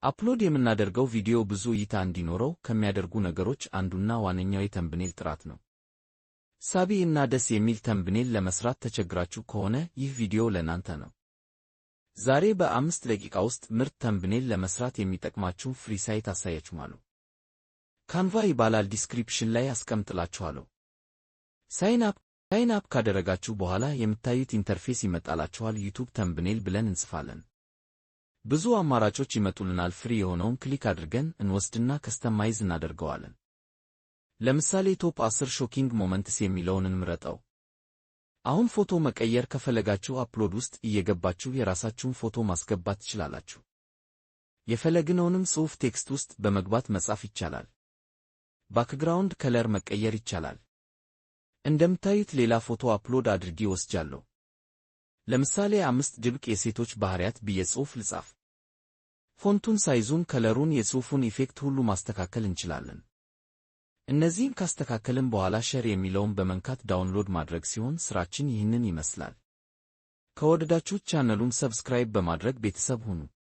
አፕሎድ የምናደርገው ቪዲዮ ብዙ እይታ እንዲኖረው ከሚያደርጉ ነገሮች አንዱና ዋነኛው የተምብኔል ጥራት ነው። ሳቢ እና ደስ የሚል ተምብኔል ለመስራት ተቸግራችሁ ከሆነ ይህ ቪዲዮ ለእናንተ ነው። ዛሬ በ5 ደቂቃ ውስጥ ምርጥ ተምብኔል ለመስራት የሚጠቅማችሁን ፍሪ ሳይት አሳያችኋለሁ። ካንቫ ይባላል። ዲስክሪፕሽን ላይ አስቀምጥላችኋለሁ። ሳይን አፕ ካደረጋችሁ በኋላ የምታዩት ኢንተርፌስ ይመጣላችኋል። ዩቲዩብ ተምብኔል ብለን እንጽፋለን። ብዙ አማራጮች ይመጡልናል። ፍሪ የሆነውን ክሊክ አድርገን እንወስድና ከስተማይዝ እናደርገዋለን። ለምሳሌ ቶፕ 10 ሾኪንግ ሞመንትስ የሚለውን እንምረጠው። አሁን ፎቶ መቀየር ከፈለጋችሁ አፕሎድ ውስጥ እየገባችሁ የራሳችሁን ፎቶ ማስገባት ትችላላችሁ። የፈለግነውንም ጽሑፍ ቴክስት ውስጥ በመግባት መጻፍ ይቻላል። ባክግራውንድ ከለር መቀየር ይቻላል። እንደምታዩት ሌላ ፎቶ አፕሎድ አድርጌ ወስጃለሁ። ለምሳሌ 5 ድብቅ የሴቶች ባህሪያት ብዬ ጽሑፍ ልጻፍ። ፎንቱን፣ ሳይዙን፣ ከለሩን፣ የጽሑፉን ኢፌክት ሁሉ ማስተካከል እንችላለን። እነዚህን ካስተካከልን በኋላ ሼር የሚለውን በመንካት ዳውንሎድ ማድረግ ሲሆን ስራችን ይህንን ይመስላል። ከወደዳችሁት ቻናሉን ሰብስክራይብ በማድረግ ቤተሰብ ሁኑ።